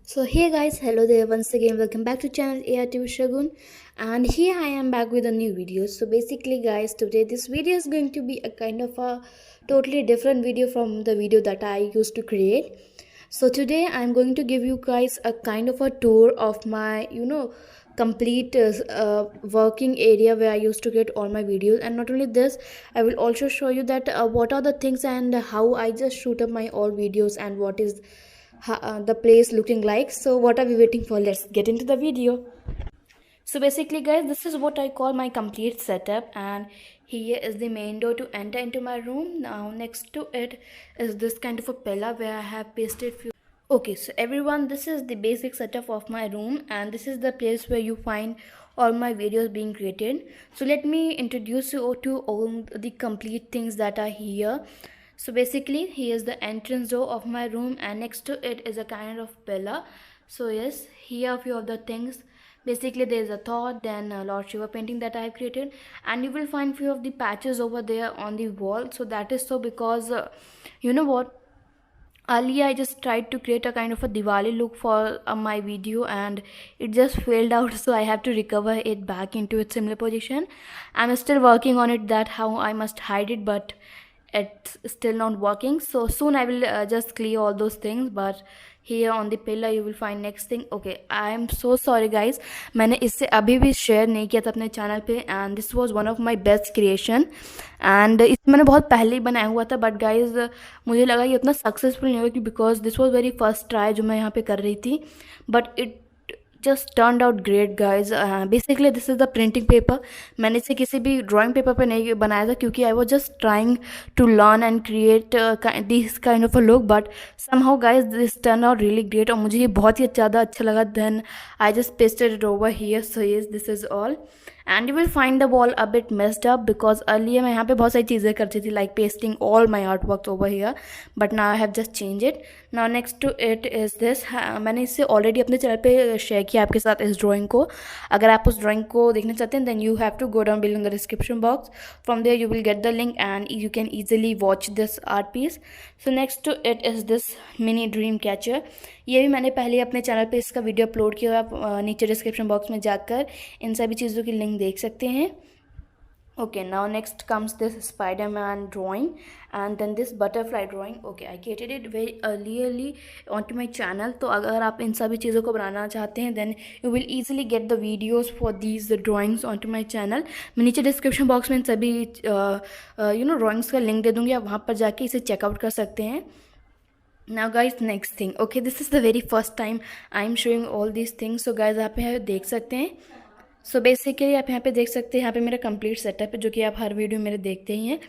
So hey guys, hello there once again. Welcome back to channel ARTV Shagun, and here I am back with a new video. So basically, guys, today this video is going to be a kind of a totally different video from the video that I used to create. So today I'm going to give you guys a kind of a tour of my complete working area where I used to get all my videos. And not only this, I will also show you that what are the things and how I just shoot up my all videos and what is the place looking like. So what are we waiting for? Let's get into the video. So basically, guys, this is what I call my complete setup, and here is the main door to enter into my room. Now next to it is this kind of a pillar where I have pasted few. Okay, so everyone, this is the basic setup of my room, and this is the place where you find all my videos being created. So let me introduce you to all the complete things that are here. So basically, here's the entrance door of my room, and next to it is a kind of pillar. So yes, here a few of the things. Basically, there is a thought, then a Lord Shiva painting that I have created, and you will find few of the patches over there on the wall. So that is so because you know what, earlier I just tried to create a kind of a Diwali look for my video, and it just failed out. So I have to recover it back into its similar position. I'm still working on it, that how I must hide it, but it's still not working. So soon I will just clear all those things. But here on the pillar you will find next thing. Okay, I am so sorry guys, मैंने इससे अभी भी share नहीं किया था अपने channel पे, and this was one of my best creation. And इसे मैंने बहुत पहले ही बनाया हुआ था, बट गाइज मुझे लगा ये उतना सक्सेसफुल नहीं होगा, because this was very first try जो मैं यहाँ पे कर रही थी. But it just turned out great guys. Basically this is the printing paper. मैंने इसे किसी भी drawing paper पे नहीं बनाया था, क्योंकि I was just trying to learn and create this kind of a look, but somehow guys this turned out really great और मुझे ये बहुत ही ज़्यादा अच्छा लगा. Then I just pasted it over here. So yes, this is all. And you will find the wall a bit messed up because earlier मैं यहाँ पे बहुत सारी चीज़ें करती थी, like pasting all my artworks over here, but now I have just changed it. Now next to it is this. मैंने इससे already अपने चैनल पे शेयर किया आपके साथ इस ड्राइंग को. अगर आप उस ड्राइंग को देखना चाहते हैं then you have to go down below in the description box. From there you will get the link and you can easily watch this art piece. So next to it is this mini dream catcher. ये भी मैंने पहले अपने channel पे इसका video upload किया. आप नीचे डिस्क्रिप्शन बॉक्स में जाकर इन सभी चीज़ों की लिंक देख सकते हैं. Okay, now next comes this Spider-Man drawing, and then this butterfly drawing. Okay, I created it very early onto my channel. तो अगर आप इन सभी चीज़ों को बनाना चाहते हैं then you will easily get the videos for these drawings onto my channel. मैं नीचे डिस्क्रिप्शन बॉक्स में इन सभी ड्राइंग्स का लिंक दे दूँगी, आप वहाँ पर जाके इसे चेकआउट कर सकते हैं. Now guys, next thing. Okay, this is the very first time I am showing all these things. So guys, आप यहाँ देख सकते हैं. सो बेसिकली आप यहाँ पे देख सकते हैं, यहाँ पे मेरा कंप्लीट सेटअप है जो कि आप हर वीडियो मेरे देखते ही हैं.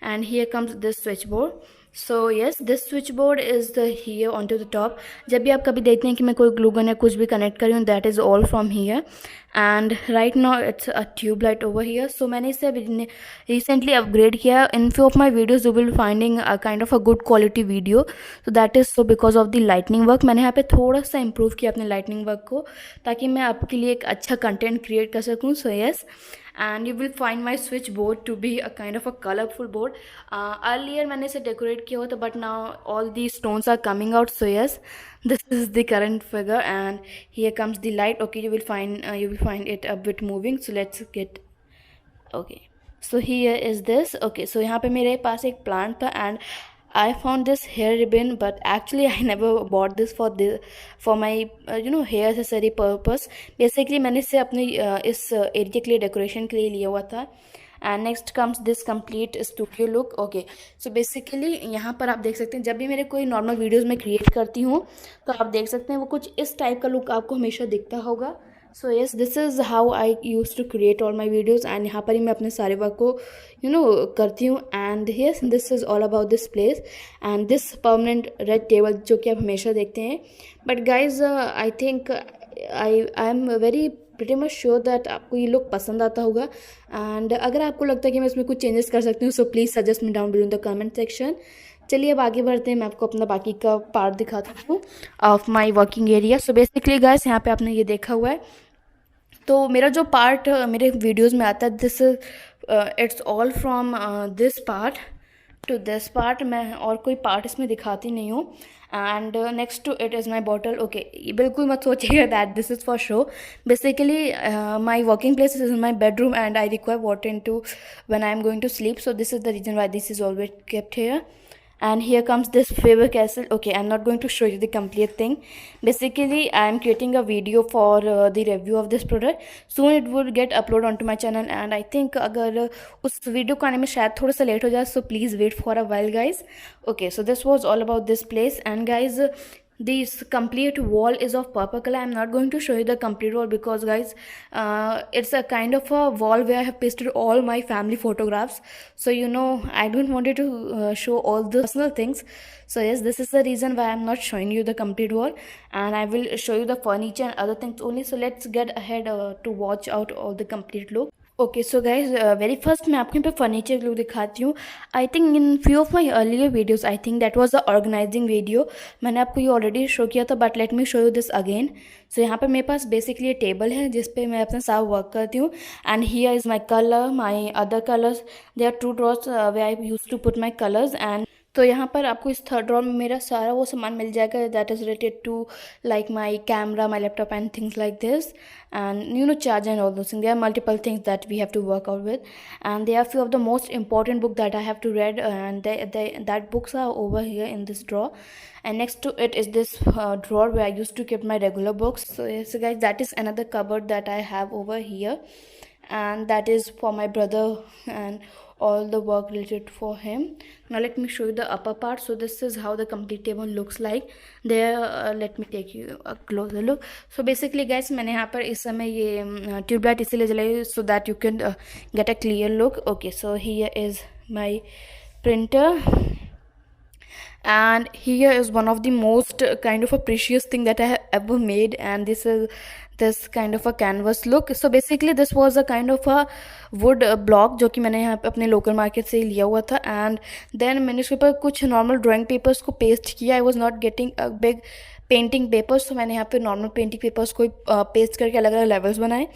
And here comes this switch board. So yes, this switch board is the here on to the top. जब भी आप कभी देखते हैं कि मैं कोई ग्लू गन या कुछ भी कनेक्ट करी हूँ, that is all from here. And right now it's a tube light over here. So मैंने इसे रिसेंटली अपग्रेड किया. In few of my videos you will finding a kind of a good quality video. So that is so because of the lightning work. मैंने यहाँ पे थोड़ा सा improve किया अपने लाइटनिंग वर्क को, ताकि मैं आपके लिए एक अच्छा कंटेंट क्रिएट कर सकूँ. So yes, and you will find my switchboard to be a kind of a colorful board. Earlier मैंने इसे decorate किया हुआ था, but now all these stones are coming out. So yes, this is the current figure, and here comes the light. Okay, you will find it a bit moving. So let's get. Okay, so here is this. Okay, so यहाँ पे मेरे पास एक plant था, and I found this hair ribbon, but actually I never bought this for my hair accessory purpose. Basically मैंने इसे अपने इस area के लिए डेकोरेशन के लिए लिया हुआ था. And next comes this complete studio look. Okay, so basically यहाँ पर आप देख सकते हैं, जब भी मेरे कोई नॉर्मल वीडियोस में क्रिएट करती हूँ तो आप देख सकते हैं वो कुछ इस टाइप का लुक आपको हमेशा दिखता होगा. So yes, this is how I use to create all my videos. And यहाँ पर ही मैं अपने सारे वर्क को करती हूँ. And yes, this is all about this place and this permanent red table जो कि आप हमेशा देखते हैं. But guys I think I am very pretty much sure that आपको ये लुक पसंद आता होगा. एंड अगर आपको लगता है कि मैं इसमें कुछ चेंजेस कर सकती हूँ, so please suggest me down below in the comment section. चलिए अब आगे बढ़ते हैं, मैं आपको अपना बाकी का पार्ट दिखाती हूँ of my working area. So basically guys, यहाँ पे आपने ये देखा हुआ है, तो मेरा जो पार्ट मेरे वीडियोस में आता है, this it's all from this part to this part. मैं और कोई पार्ट इसमें दिखाती नहीं हूँ. And next to it is my bottle. Okay, बिल्कुल मत सोचिएगा that this is for show. Basically my working place is in my bedroom and I require water in to when I am going to sleep. So this is the reason why this is always kept here. And here comes this Faber Castle. Okay, I'm not going to show you the complete thing. Basically, I'm creating a video for the review of this product. Soon it will get uploaded onto my channel, and I think अगर उस video को आने में शायद थोड़ा सा late हो जाए, so please wait for a while guys. Okay, so this was all about this place. And guys, this complete wall is of purple color. I'm not going to show you the complete wall because guys, it's a kind of a wall where I have pasted all my family photographs, so you know I don't wanted to show all the personal things. So yes, this is the reason why I'm not showing you the complete wall, and I will show you the furniture and other things only. So let's get ahead to watch out all the complete look. Okay so guys, very first मैं आपको यहाँ पे furniture look दिखाती हूँ. I think in few of my earlier videos, I think that was the organizing video. मैंने आपको ये already show किया था, but let me show you this again. So यहाँ पर मेरे पास बेसिकली टेबल है जिस पे मैं अपना सारा वर्क करती हूँ. And here is my colour, my other colours. They are two drawers way I use to put my colours. And तो यहाँ पर आपको इस थर्ड ड्रॉर में मेरा सारा वो सामान मिल जाएगा that is related to like my camera, my laptop and things like this. And you know, charge and all those things. There are multiple things that we have to work out with, and there are few of the most important book that I have to read, and that books are over here in this drawer. And next to it is this drawer where I used to keep my regular books. So yes guys, that is another cupboard that I have over here, and that is for my brother and all the work related for him. Now let me show you the upper part. So this is how the complete table looks like there. Let me take you a closer look. So basically guys, मैंने यहाँ पर इस समय ये tubelight इसीलिए जलाई so that you can get a clear look. Okay, so here is my printer, and here is one of the most kind of a precious thing that I have ever made, and this is this kind of a canvas look. So basically this was a kind of a wood block जो कि मैंने यहाँ पे अपने local market से ही लिया हुआ था. एंड देन मैंने उसके ऊपर कुछ नॉर्मल ड्राइंग पेपर्स को पेस्ट किया. I was not getting a big painting papers, तो मैंने यहाँ पे नॉर्मल पेंटिंग पेपर्स को पेस्ट करके अलग अलग लेवल्स बनाए.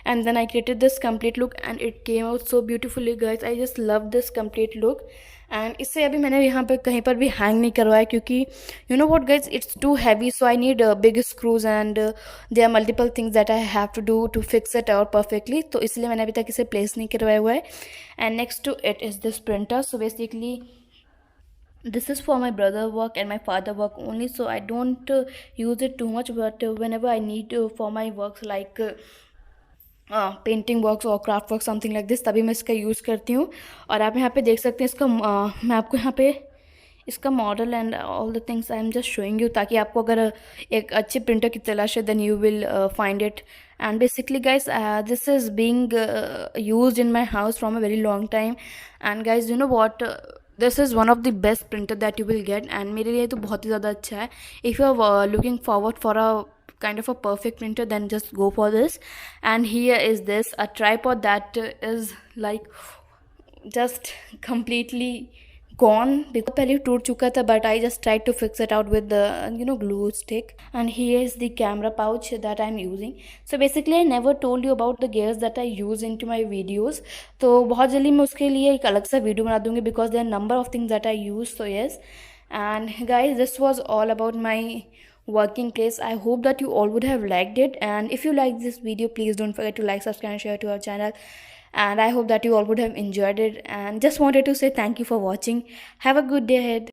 And then I created this complete look and it came out so beautifully guys. I just love this complete look. And इससे अभी मैंने यहाँ पे कहीं पर भी हैंग नहीं करवाया क्योंकि you know what guys, it's too heavy, so I need big screws and there are multiple things that I have to do to fix it out perfectly. तो इसलिए मैंने अभी तक इसे प्लेस नहीं करवाया हुआ है. And next to it is this printer. So basically this is for my brother work and my father work only, so I don't use it too much, but whenever I need for my works like painting works और craft work something like this, तभी मैं इसका use करती हूँ. और आप यहाँ पे देख सकते हैं इसका मैं आपको यहाँ पे इसका model and all the things I am just showing you, ताकि आपको अगर एक अच्छे प्रिंटर की तलाश है then you will find it. And basically guys, this is being used in my house from a very long time. And guys you know what, this is one of the best printer that you will get, and मेरे लिए तो बहुत ही ज़्यादा अच्छा है. If you are looking forward for a kind of a perfect printer, then just go for this. And here is this a tripod that is like just completely gone because पहले टूट चुका था, but I just tried to fix it out with the glue stick. And here is the camera pouch that I'm using. So basically I never told you about the gears that I use into my videos, तो बहुत जल्दी मैं उसके लिए एक अलग सा video बना दूंगी because there are number of things that I use. So yes, and guys, this was all about my working place. I hope that you all would have liked it, and if you like this video, please don't forget to like, subscribe and share to our channel. And I hope that you all would have enjoyed it, and just wanted to say thank you for watching. Have a good day ahead.